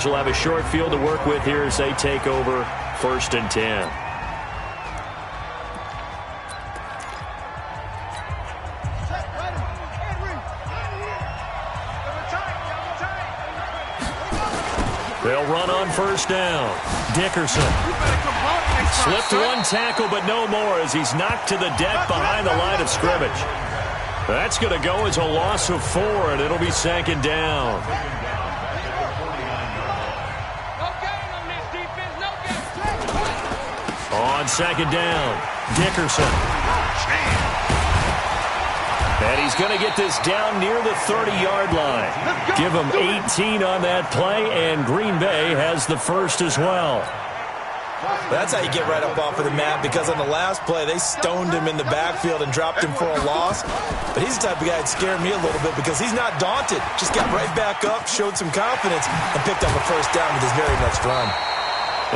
She'll have a short field to work with here as they take over 1st and 10. They'll run on 1st down. Dickerson slipped one tackle, but no more as he's knocked to the deck behind the line of scrimmage. That's going to go as a loss of 4, and it'll be 2nd down. On 2nd down, Dickerson. And he's going to get this down near the 30-yard line. Give him 18 on that play, and Green Bay has the first as well. That's how you get right up off of the mat, because on the last play, they stoned him in the backfield and dropped him for a loss. But he's the type of guy that scared me a little bit because he's not daunted. Just got right back up, showed some confidence, and picked up a first down with his very next run.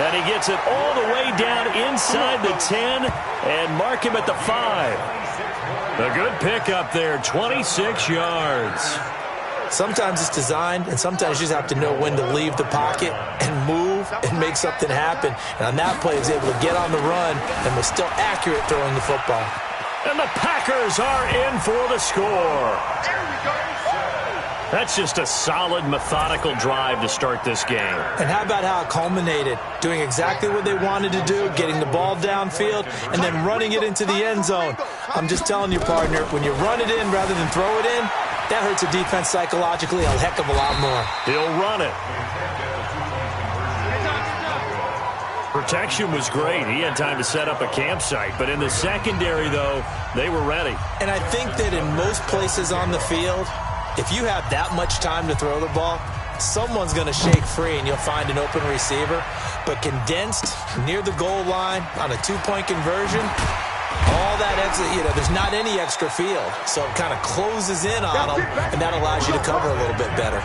And he gets it all the way down inside the 10 and mark him at the 5. A good pickup there, 26 yards. Sometimes it's designed, and sometimes you just have to know when to leave the pocket and move and make something happen. And on that play, he was able to get on the run and was still accurate throwing the football. And the Packers are in for the score. That's just a solid, methodical drive to start this game. And how about how it culminated? Doing exactly what they wanted to do, getting the ball downfield, and then running it into the end zone. I'm just telling you, partner, when you run it in rather than throw it in, that hurts a defense psychologically a heck of a lot more. He'll run it. Protection was great. He had time to set up a campsite. But in the secondary, though, they were ready. And I think that in most places on the field, if you have that much time to throw the ball, someone's going to shake free and you'll find an open receiver. But condensed near the goal line on a two-point conversion, all that extra, there's not any extra field. So it kind of closes in on them, and that allows you to cover a little bit better.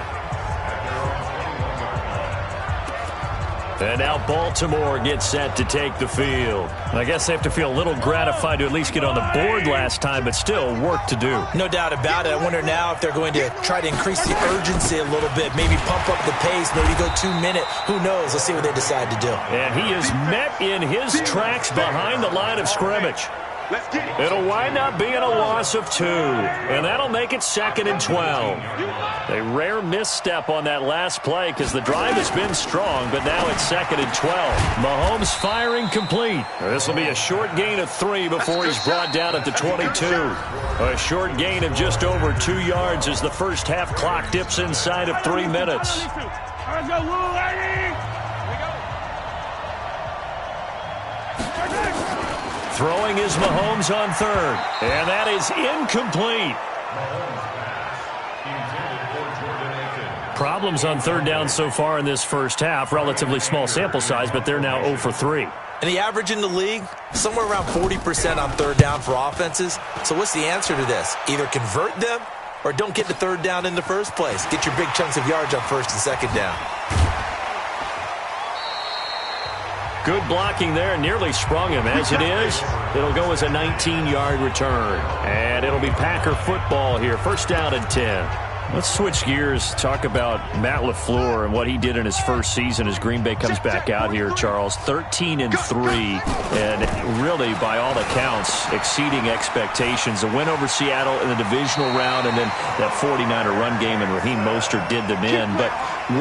And now Baltimore gets set to take the field. I guess they have to feel a little gratified to at least get on the board last time, but still work to do. No doubt about it. I wonder now if they're going to try to increase the urgency a little bit, maybe pump up the pace, maybe go 2 minute. Who knows? Let's see what they decide to do. And he is met in his tracks behind the line of scrimmage. It'll wind up being a loss of 2, and that'll make it 2nd and 12. A rare misstep on that last play because the drive has been strong, but now it's 2nd and 12. Mahomes firing complete. This will be a short gain of 3 before he's brought down at the 22. A short gain of just over 2 yards as the first half clock dips inside of 3 minutes. Throwing is Mahomes on 3rd, and that is incomplete. Problems on 3rd down so far in this first half. Relatively small sample size, but they're now 0 for 3. And the average in the league, somewhere around 40% on 3rd down for offenses. So what's the answer to this? Either convert them or don't get the 3rd down in the first place. Get your big chunks of yards on 1st and 2nd down. Good blocking there, nearly sprung him. As it is, it'll go as a 19-yard return. And it'll be Packer football here. 1st down and 10. Let's switch gears, talk about Matt LaFleur and what he did in his first season as Green Bay comes back out here, Charles. 13 and 3, and really, by all accounts, exceeding expectations. A win over Seattle in the divisional round, and then that 49er run game, and Raheem Mostert did them in. But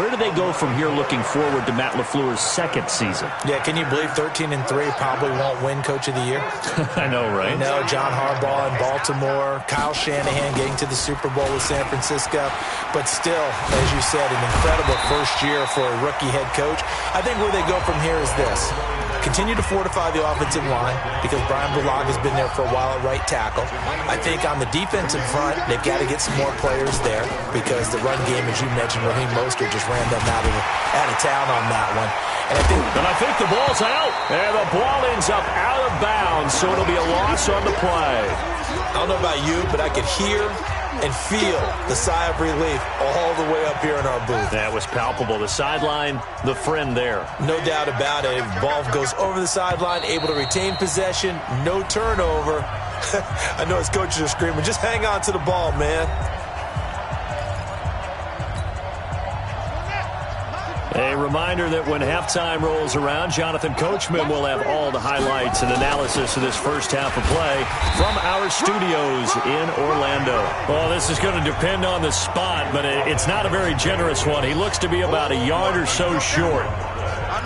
where do they go from here looking forward to Matt LaFleur's 2nd season? Yeah, can you believe 13 and 3 probably won't win Coach of the Year? I know, right? No, John Harbaugh in Baltimore, Kyle Shanahan getting to the Super Bowl with San Francisco. But still, as you said, an incredible first year for a rookie head coach. I think where they go from here is this. Continue to fortify the offensive line because Brian Bulaga's been there for a while at right tackle. I think on the defensive front, they've got to get some more players there because the run game, as you mentioned, Raheem Mostert just ran them out of town on that one. And I think the ball's out. And the ball ends up out of bounds, so it'll be a loss on the play. I don't know about you, but I could hear and feel the sigh of relief all the way up here in our booth. That was palpable. The sideline, the friend there. No doubt about it. If the ball goes over the sideline, able to retain possession, no turnover. I know his coaches are screaming, just hang on to the ball, man. A reminder that when halftime rolls around, Jonathan Coachman will have all the highlights and analysis of this first half of play from our studios in Orlando. Well, this is going to depend on the spot, but it's not a very generous one. He looks to be about a yard or so short.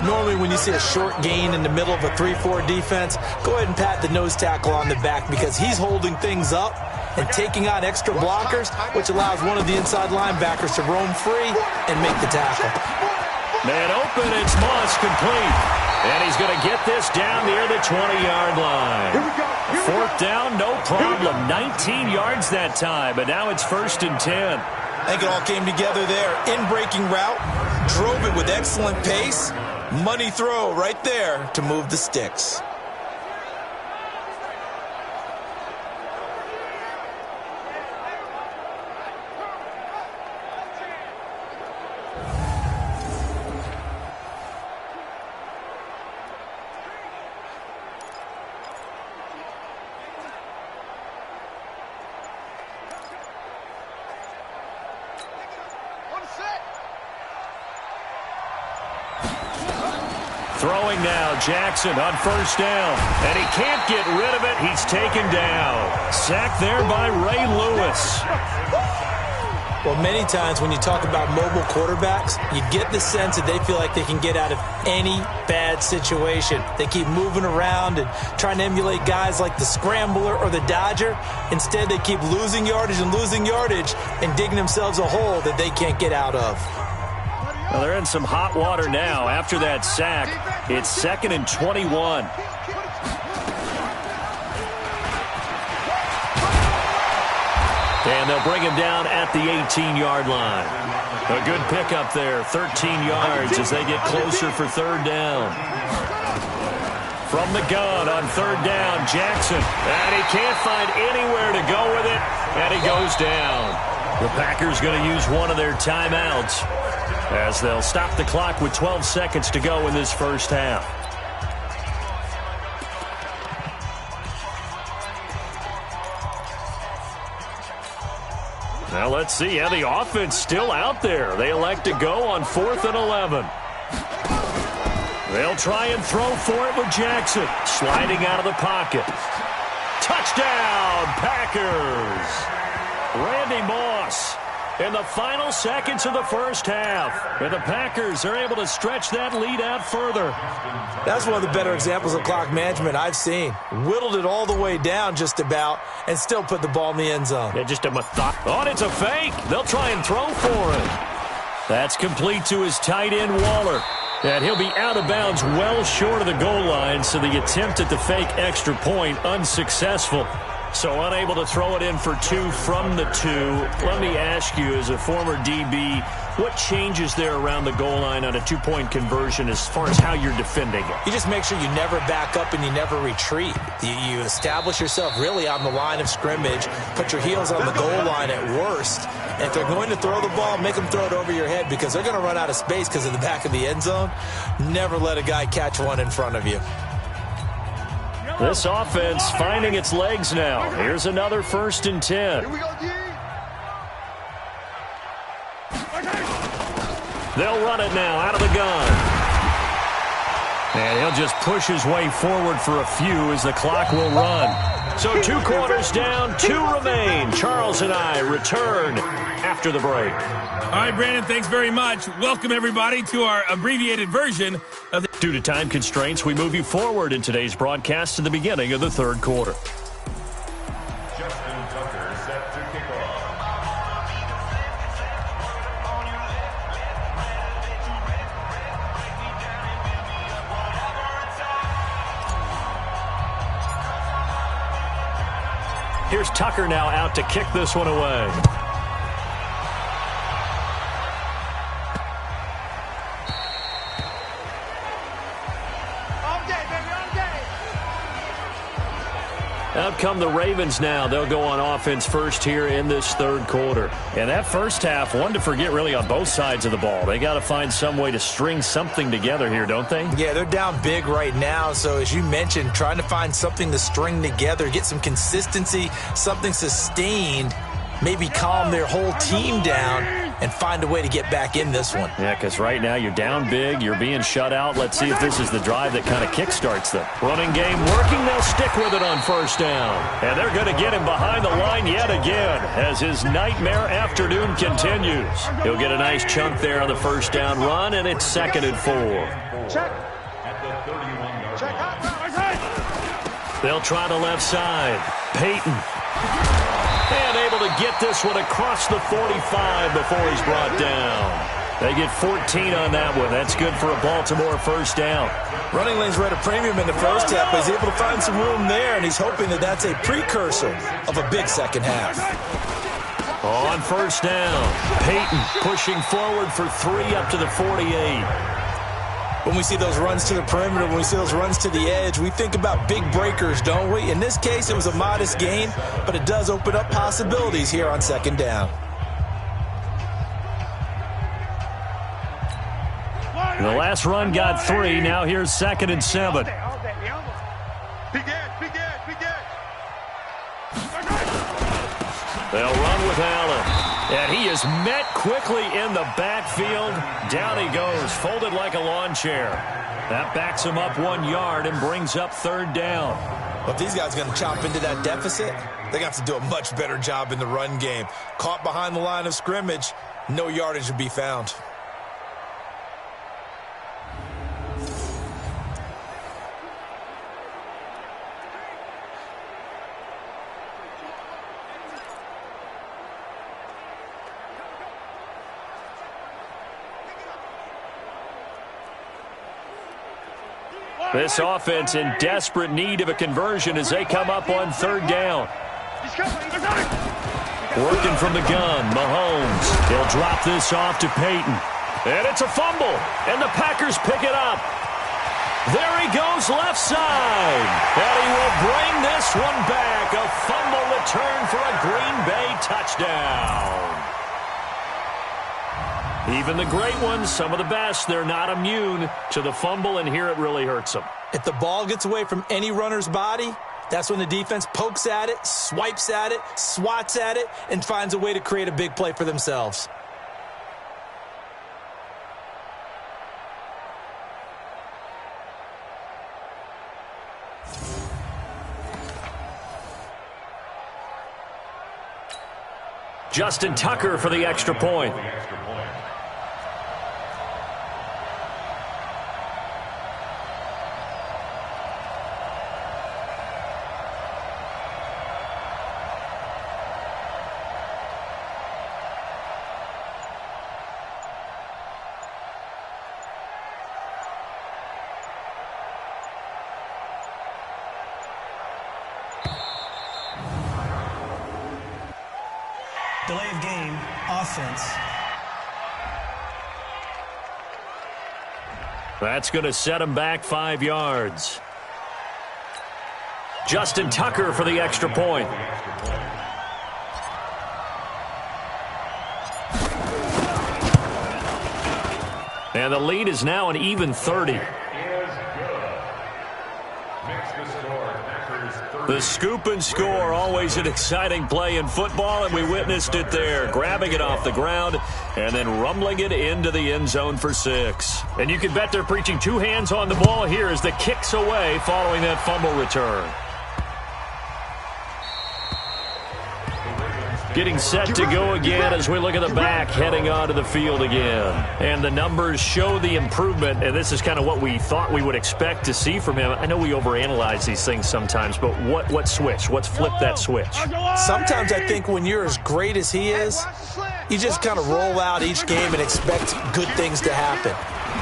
Normally when you see a short gain in the middle of a 3-4 defense, go ahead and pat the nose tackle on the back because he's holding things up and taking on extra blockers, which allows one of the inside linebackers to roam free and make the tackle. Man open, it's Moss complete. And he's going to get this down near the 20-yard line. Fourth down, no problem. 19 yards that time, but now it's 1st and 10. I think it all came together there. In-breaking route, drove it with excellent pace. Money throw right there to move the sticks. Throwing now, Jackson on 1st down. And he can't get rid of it. He's taken down. Sacked there by Ray Lewis. Well, many times when you talk about mobile quarterbacks, you get the sense that they feel like they can get out of any bad situation. They keep moving around and trying to emulate guys like the Scrambler or the Dodger. Instead, they keep losing yardage and digging themselves a hole that they can't get out of. Well, they're in some hot water now after that sack. It's 2nd and 21. And they'll bring him down at the 18-yard line. A good pickup there, 13 yards as they get closer for 3rd down. From the gun on 3rd down, Jackson. And he can't find anywhere to go with it, and he goes down. The Packers going to use one of their timeouts as they'll stop the clock with 12 seconds to go in this first half. Now let's see how the offense still out there. They elect to go on 4th and 11. They'll try and throw for it with Jackson. Sliding out of the pocket. Touchdown, Packers! Randy Moss in the final seconds of the first half. And the Packers are able to stretch that lead out further. That's one of the better examples of clock management I've seen. Whittled it all the way down just about and still put the ball in the end zone. Yeah, just a Oh, and it's a fake. They'll try and throw for it. That's complete to his tight end, Waller. And he'll be out of bounds well short of the goal line, so the attempt at the fake extra point unsuccessful. So unable to throw it in for 2 from the 2. Let me ask you, as a former DB, what changes there around the goal line on a 2-point conversion as far as how you're defending it? You just make sure you never back up and you never retreat. You establish yourself really on the line of scrimmage, put your heels on the goal line at worst. And if they're going to throw the ball, make them throw it over your head because they're going to run out of space because of the back of the end zone. Never let a guy catch one in front of you. This offense finding its legs now. Here's another 1st and 10. They'll run it now out of the gun. And he'll just push his way forward for a few as the clock will run. So 2 quarters down, 2 remain. Charles and I return after the break. All right, Brandon, thanks very much. Welcome, everybody, to our abbreviated version of the... Due to time constraints, we move you forward in today's broadcast to the beginning of the 3rd quarter. Justin Tucker set to kick off. Here's Tucker now out to kick this one away. Out come the Ravens now. They'll go on offense first here in this 3rd quarter. And that first half, one to forget really on both sides of the ball. They got to find some way to string something together here, don't they? Yeah, they're down big right now. So as you mentioned, trying to find something to string together, get some consistency, something sustained, maybe calm their whole team down and find a way to get back in this one. Yeah, because right now you're down big, you're being shut out. Let's see if this is the drive that kind of kickstarts them. Running game working, they'll stick with it on first down. And they're going to get him behind the line yet again as his nightmare afternoon continues. He'll get a nice chunk there on the first down run, and it's 2nd and 4. Check. At the 31-yard line. They'll try the left side. Peyton. And able to get this one across the 45 before he's brought down. They get 14 on that one. That's good for a Baltimore first down. Running lanes were at a premium in the first half, but he's able to find some room there, and he's hoping that that's a precursor of a big second half. On first down, Peyton pushing forward for 3 up to the 48. When we see those runs to the perimeter, when we see those runs to the edge, we think about big breakers, don't we? In this case, it was a modest gain, but it does open up possibilities here on second down. The last run got 3. Now here's 2nd and 7. They'll run with Allen. And he is met quickly in the backfield. Down he goes, folded like a lawn chair. That backs him up 1 yard and brings up 3rd down. But if these guys are going to chop into that deficit, they're going to have to do a much better job in the run game. Caught behind the line of scrimmage, no yardage to be found. This offense in desperate need of a conversion as they come up on 3rd down. Working from the gun, Mahomes. He'll drop this off to Peyton. And it's a fumble, and the Packers pick it up. There he goes left side. And he will bring this one back. A fumble return for a Green Bay touchdown. Even the great ones, some of the best, they're not immune to the fumble, and here it really hurts them. If the ball gets away from any runner's body, that's when the defense pokes at it, swipes at it, swats at it, and finds a way to create a big play for themselves. Justin Tucker for the extra point. Delay of game, offense. That's going to set him back 5 yards. Justin Tucker for the extra point. And the lead is now an even 30. The scoop and score, always an exciting play in football, and we witnessed it there. Grabbing it off the ground and then rumbling it into the end zone for 6. And you can bet they're preaching 2 hands on the ball here as the kick's away following that fumble return. Getting set to go again as we look at the back heading onto the field again. And the numbers show the improvement, and this is kind of what we thought we would expect to see from him. I know we overanalyze these things sometimes, but what switch? What's flipped that switch? Sometimes I think when you're as great as he is, you just kind of roll out each game and expect good things to happen.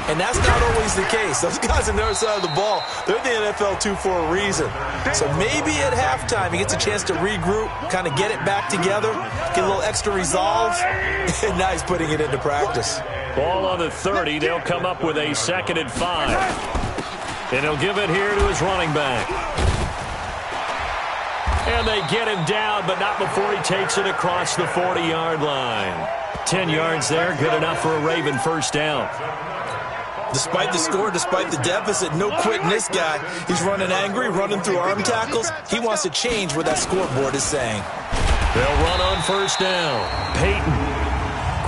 And that's not always the case. Those guys on the other side of the ball, they're the NFL 2 for a reason. So maybe at halftime he gets a chance to regroup, kind of get it back together, get a little extra resolve, and now he's putting it into practice. Ball on the 30. They'll come up with a 2nd and 5. And he'll give it here to his running back. And they get him down, but not before he takes it across the 40-yard line. 10 yards there, good enough for a Raven first down. Despite the score, despite the deficit, no quitting this guy. He's running angry, running through arm tackles. He wants to change what that scoreboard is saying. They'll run on first down. Peyton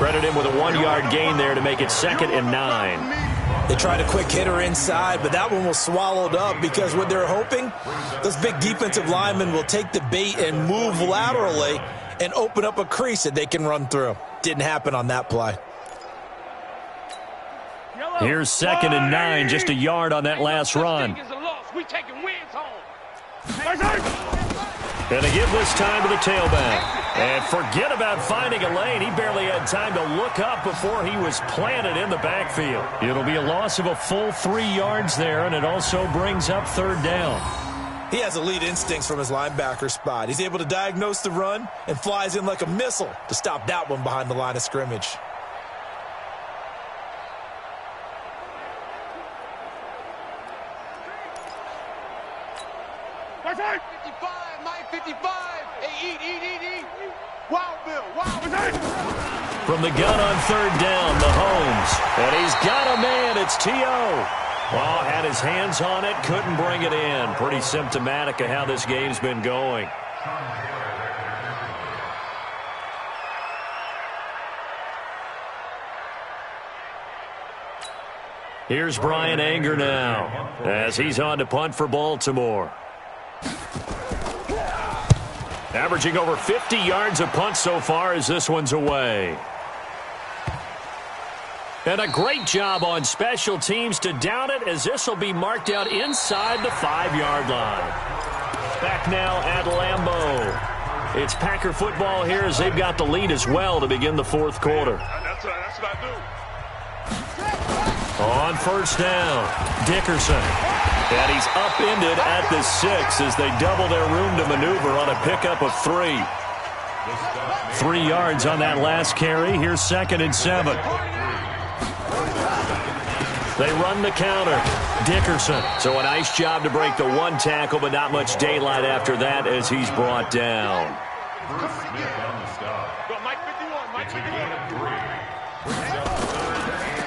Credit him with a 1-yard gain there to make it 2nd and 9. They tried a quick hitter inside, but that one was swallowed up because what they're hoping, those big defensive linemen will take the bait and move laterally and open up a crease that they can run through. Didn't happen on that play. Here's 2nd and 9, just a yard on that last run. Gonna give this time to the tailback. And forget about finding a lane. He barely had time to look up before he was planted in the backfield. It'll be a loss of a full 3 yards there, and it also brings up 3rd down. He has elite instincts from his linebacker spot. He's able to diagnose the run and flies in like a missile to stop that one behind the line of scrimmage. From the gun on 3rd down, Mahomes. And he's got a man. It's T.O. Well, had his hands on it, couldn't bring it in. Pretty symptomatic of how this game's been going. Here's Brian Anger now as he's on to punt for Baltimore. Averaging over 50 yards a punt so far as this one's away. And a great job on special teams to down it, as this will be marked out inside the 5-yard line. Back now at Lambeau. It's Packer football here as they've got the lead as well to begin the 4th quarter. That's what I do. On 1st down, Dickerson. And he's upended at the 6 as they double their room to maneuver on a pickup of 3. 3 yards on that last carry. Here's 2nd and 7. They run the counter. Dickerson. So a nice job to break the 1 tackle, but not much daylight after that as he's brought down.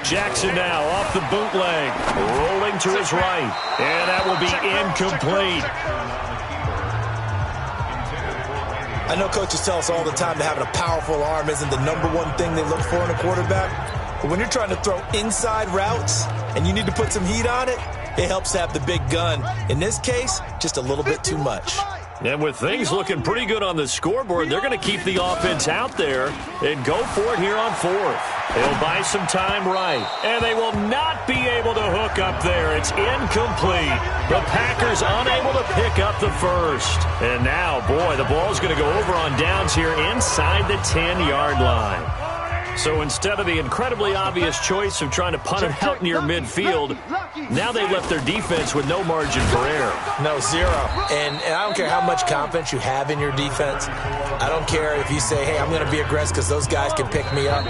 Jackson now off the bootleg, rolling to his right, and that will be incomplete. I know coaches tell us all the time that having a powerful arm isn't the #1 thing they look for in a quarterback, but when you're trying to throw inside routes and you need to put some heat on it, it helps to have the big gun. In this case, just a little bit too much. And with things looking pretty good on the scoreboard, they're going to keep the offense out there and go for it here on 4th. They'll buy some time right, and they will not be able to hook up there. It's incomplete. The Packers unable to pick up the 1st. And now, boy, the ball's going to go over on downs here inside the 10-yard line. So instead of the incredibly obvious choice of trying to punt it out near midfield, now they've left their defense with no margin for error. No, 0. And I don't care how much confidence you have in your defense. I don't care if you say, hey, I'm going to be aggressive because those guys can pick me up.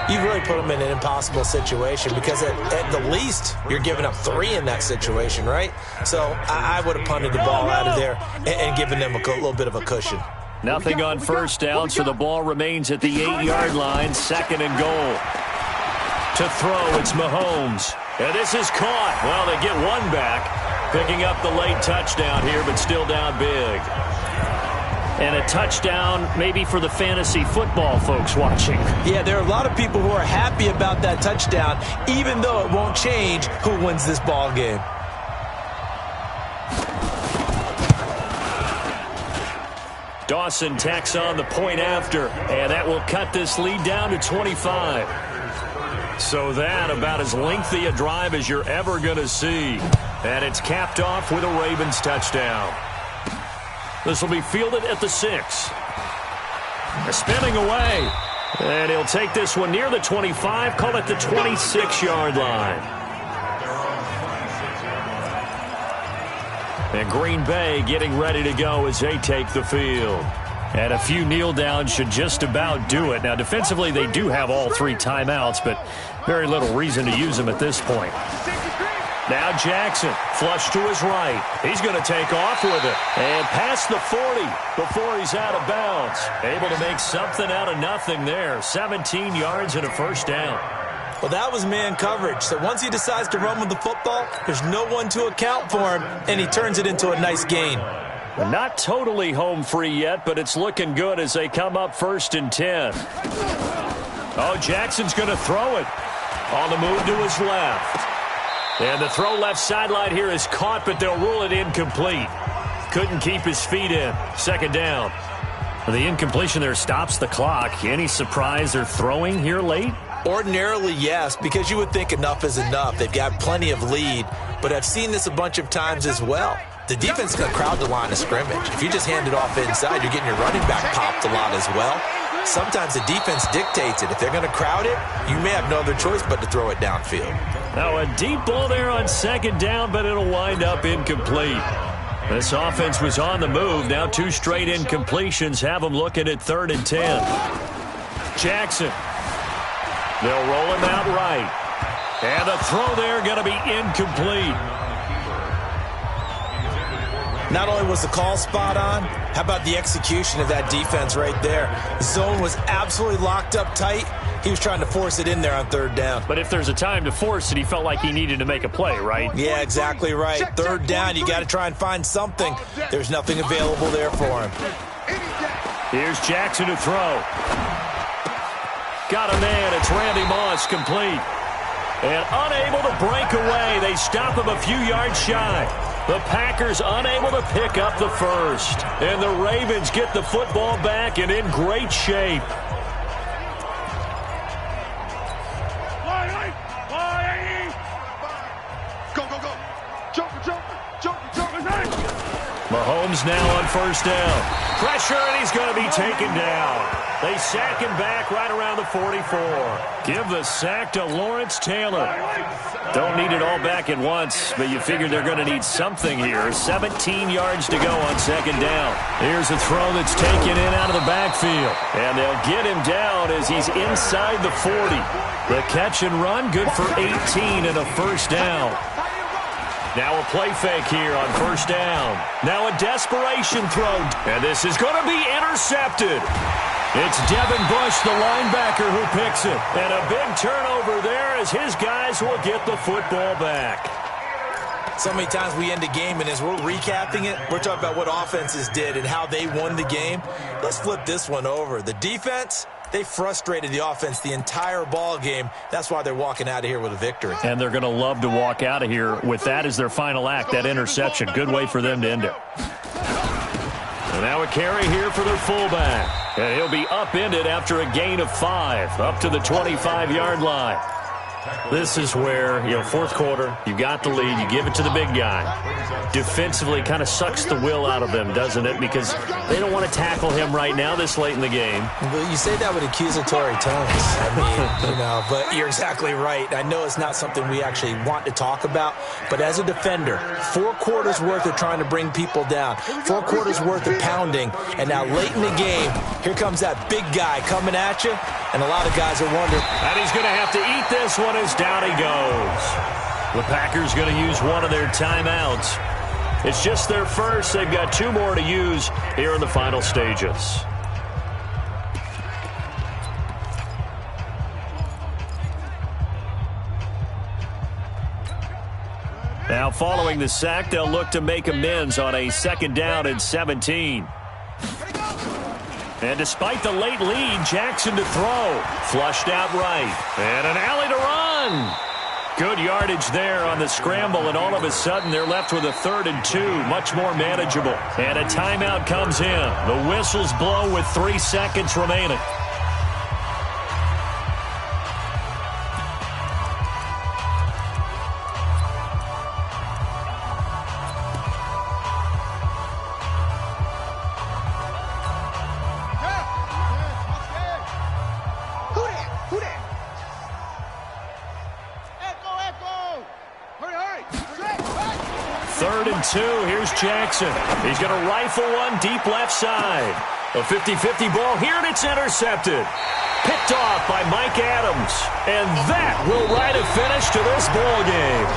You really put them in an impossible situation because at the least, you're giving up 3 in that situation, right? So I would have punted the ball out of there and given them a little bit of a cushion. Nothing on 1st down, so the ball remains at the 8-yard line, 2nd and goal. To throw, it's Mahomes. And this is caught. Well, they get 1 back, picking up the late touchdown here, but still down big. And a touchdown maybe for the fantasy football folks watching. Yeah, there are a lot of people who are happy about that touchdown, even though it won't change who wins this ball game. Dawson tacks on the point after, and that will cut this lead down to 25. So that about as lengthy a drive as you're ever going to see. And it's capped off with a Ravens touchdown. This will be fielded at the 6. They're spinning away. And he'll take this one near the 25, call it the 26-yard line. And Green Bay getting ready to go as they take the field. And a few kneel downs should just about do it. Now, defensively, they do have all 3 timeouts, but very little reason to use them at this point. Now Jackson, flush to his right. He's going to take off with it. And past the 40 before he's out of bounds. Able to make something out of nothing there. 17 yards and a 1st down. Well, that was man coverage. So once he decides to run with the football, there's no one to account for him, and he turns it into a nice gain. Not totally home free yet, but it's looking good as they come up 1st and 10. Oh, Jackson's going to throw it. On the move to his left. And the throw left sideline here is caught, but they'll rule it incomplete. Couldn't keep his feet in. Second down. The incompletion there stops the clock. Any surprise they're throwing here late? Ordinarily, yes, because you would think enough is enough. They've got plenty of lead, but I've seen this a bunch of times as well. The defense is going to crowd the line of scrimmage. If you just hand it off inside, you're getting your running back popped a lot as well. Sometimes the defense dictates it. If they're going to crowd it, you may have no other choice but to throw it downfield. Now a deep ball there on second down, but it'll wind up incomplete. This offense was on the move. Now 2 straight incompletions have them looking at 3rd and 10. Jackson. They'll roll him out right. And the throw there going to be incomplete. Not only was the call spot on, how about the execution of that defense right there? The zone was absolutely locked up tight. He was trying to force it in there on 3rd down. But if there's a time to force it, he felt like he needed to make a play, right? Yeah, exactly right. 3rd down, you got to try and find something. There's nothing available there for him. Here's Jackson to throw. Got a man. It's Randy Moss, complete. And unable to break away. They stop him a few yards shy. The Packers unable to pick up the first. And the Ravens get the football back and in great shape. Mahomes now on 1st down. Pressure, and he's going to be taken down. They sack him back right around the 44. Give the sack to Lawrence Taylor. Don't need it all back at once, but you figure they're going to need something here. 17 yards to go on 2nd down. Here's a throw that's taken in out of the backfield. And they'll get him down as he's inside the 40. The catch and run, good for 18 and a 1st down. Now a play fake here on 1st down. Now a desperation throw. And this is going to be intercepted. It's Devin Bush, the linebacker, who picks it. And a big turnover there as his guys will get the football back. So many times we end a game, and as we're recapping it, we're talking about what offenses did and how they won the game. Let's flip this one over. The defense, they frustrated the offense the entire ball game. That's why they're walking out of here with a victory. And they're going to love to walk out of here with that as their final act, that interception. Good way for them to end it. And now a carry here for their fullback. And he'll be upended after a gain of 5, up to the 25-yard line. This is where, 4th quarter, you got the lead, you give it to the big guy. Defensively kind of sucks the will out of them, doesn't it? Because they don't want to tackle him right now this late in the game. Well, you say that with accusatory tones. I mean, but you're exactly right. I know it's not something we actually want to talk about, but as a defender, 4 quarters worth of trying to bring people down, 4 quarters worth of pounding, and now late in the game, here comes that big guy coming at you, and a lot of guys are wondering. And he's going to have to eat this one as down he goes. The Packers going to use one of their timeouts. It's just their first. They've got 2 more to use here in the final stages. Now following the sack, they'll look to make amends on a 2nd down and 17. And despite the late lead, Jackson to throw. Flushed out right. And an alley to run. Good yardage there on the scramble, and all of a sudden they're left with a 3rd and 2, much more manageable. And a timeout comes in. The whistles blow with 3 seconds remaining. Here's Jackson. He's going to rifle one deep left side. A 50-50 ball here, and it's intercepted. Picked off by Mike Adams. And that will write a finish to this ball game.